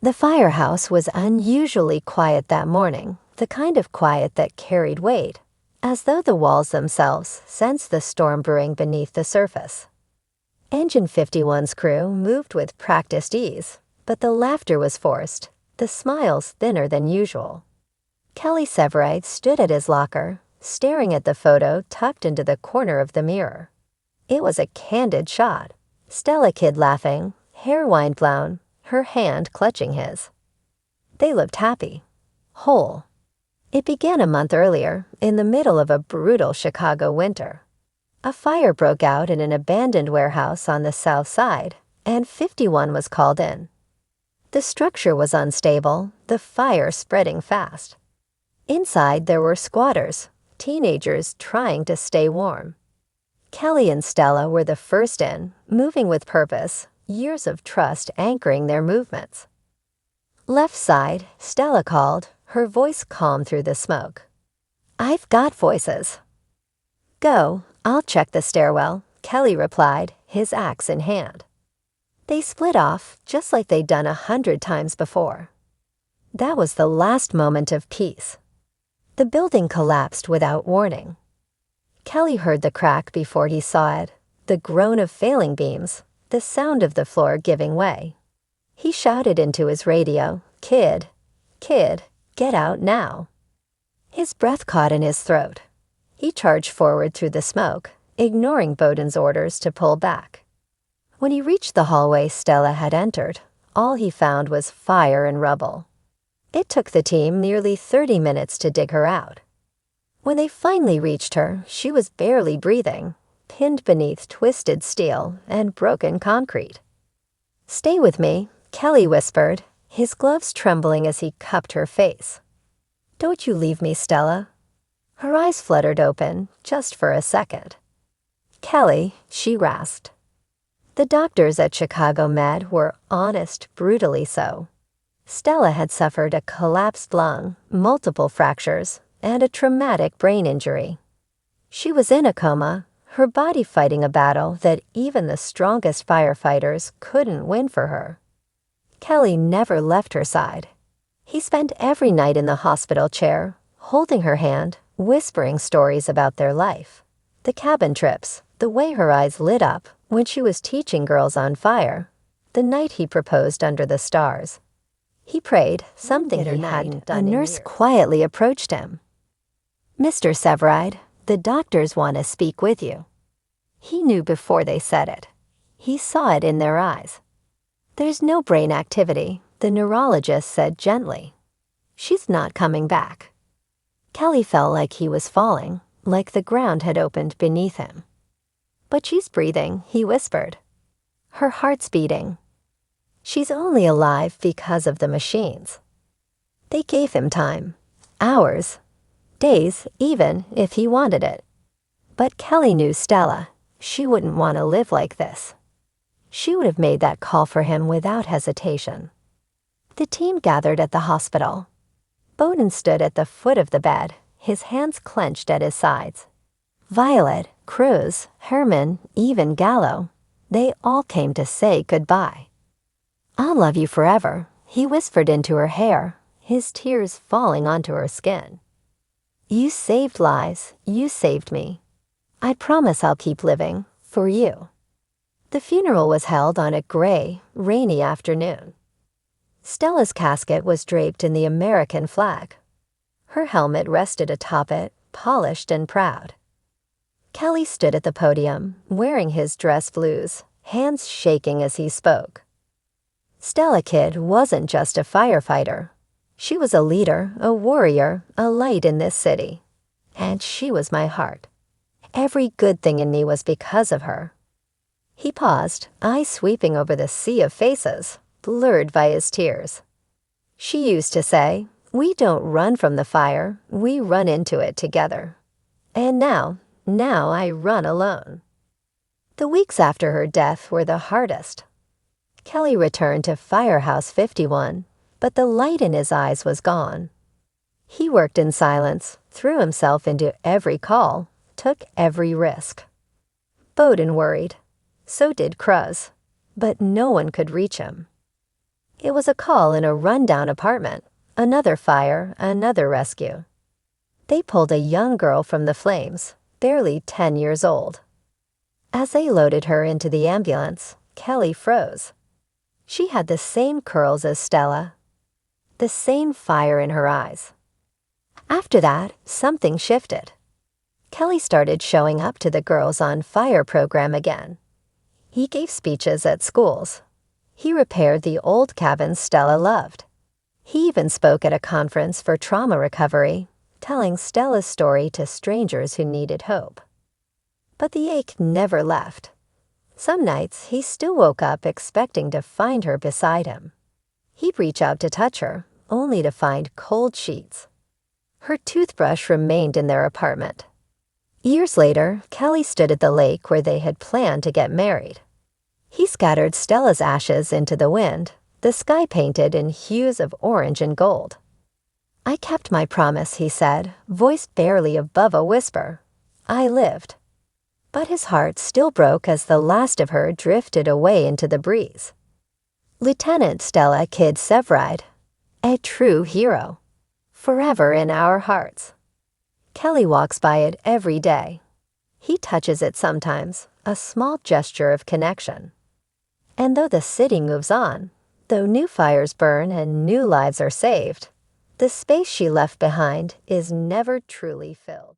The firehouse was unusually quiet that morning, the kind of quiet that carried weight, as though the walls themselves sensed the storm brewing beneath the surface. Engine 51's crew moved with practiced ease, but the laughter was forced, the smiles thinner than usual. Kelly Severide stood at his locker, staring at the photo tucked into the corner of the mirror. It was a candid shot. Stella kid laughing, hair wind-blown, her hand clutching his. They looked happy, whole. It began a month earlier, in the middle of a brutal Chicago winter. A fire broke out in an abandoned warehouse on the south side, and 51 was called in. The structure was unstable, the fire spreading fast. Inside there were squatters, teenagers trying to stay warm. Kelly and Stella were the first in, moving with purpose, years of trust anchoring their movements. Left side, Stella called, her voice calm through the smoke. "I've got voices." "Go, I'll check the stairwell," Kelly replied, his axe in hand. They split off, just like they'd done 100 times before. That was the last moment of peace. The building collapsed without warning. Kelly heard the crack before he saw it, the groan of failing beams, the sound of the floor giving way. He shouted into his radio, kid, get out now." His breath caught in his throat. He charged forward through the smoke, ignoring Bowden's orders to pull back. When he reached the hallway Stella had entered, all he found was fire and rubble. It took the team nearly 30 minutes to dig her out. When they finally reached her, she was barely breathing, pinned beneath twisted steel and broken concrete. "Stay with me," Kelly whispered, his gloves trembling as he cupped her face. "Don't you leave me, Stella." Her eyes fluttered open, just for a second. "Kelly," she rasped. The doctors at Chicago Med were honest, brutally so. Stella had suffered a collapsed lung, multiple fractures, and a traumatic brain injury. She was in a coma, her body fighting a battle that even the strongest firefighters couldn't win for her. Kelly never left her side. He spent every night in the hospital chair, holding her hand, whispering stories about their life. The cabin trips, the way her eyes lit up when she was teaching girls on fire, the night he proposed under the stars. He prayed, something he hadn't done. A nurse quietly approached him. "Mr. Severide, the doctors want to speak with you." He knew before they said it. He saw it in their eyes. "There's no brain activity," the neurologist said gently. "She's not coming back." Kelly felt like he was falling, like the ground had opened beneath him. "But she's breathing," he whispered. "Her heart's beating. She's only alive because of the machines." They gave him time. Hours. Days, even, if he wanted it. But Kelly knew Stella. She wouldn't want to live like this. She would have made that call for him without hesitation. The team gathered at the hospital. Bowden stood at the foot of the bed, his hands clenched at his sides. Violet, Cruz, Herman, even Gallo, they all came to say goodbye. "I'll love you forever," he whispered into her hair, his tears falling onto her skin. "You saved lives, you saved me. I promise I'll keep living, for you." The funeral was held on a gray, rainy afternoon. Stella's casket was draped in the American flag. Her helmet rested atop it, polished and proud. Kelly stood at the podium, wearing his dress blues, hands shaking as he spoke. Stella Kid wasn't just a firefighter. She was a leader, a warrior, a light in this city. And she was my heart. Every good thing in me was because of her. He paused, eyes sweeping over the sea of faces, blurred by his tears. She used to say, "We don't run from the fire, we run into it together." And now I run alone. The weeks after her death were the hardest. Kelly returned to Firehouse 51, but the light in his eyes was gone. He worked in silence, threw himself into every call, took every risk. Bowden worried. So did Cruz. But no one could reach him. It was a call in a rundown apartment. Another fire, another rescue. They pulled a young girl from the flames, barely 10 years old. As they loaded her into the ambulance, Kelly froze. She had the same curls as Stella, the same fire in her eyes. After that, something shifted. Kelly started showing up to the Girls on Fire program again. He gave speeches at schools. He repaired the old cabins Stella loved. He even spoke at a conference for trauma recovery, telling Stella's story to strangers who needed hope. But the ache never left. Some nights, he still woke up expecting to find her beside him. He'd reach out to touch her, only to find cold sheets. Her toothbrush remained in their apartment. Years later, Kelly stood at the lake where they had planned to get married. He scattered Stella's ashes into the wind, the sky painted in hues of orange and gold. "I kept my promise," he said, voice barely above a whisper. "I lived." But his heart still broke as the last of her drifted away into the breeze. Lieutenant Stella Kidd Severide, a true hero, forever in our hearts. Kelly walks by it every day. He touches it sometimes, a small gesture of connection. And though the city moves on, though new fires burn and new lives are saved, the space she left behind is never truly filled.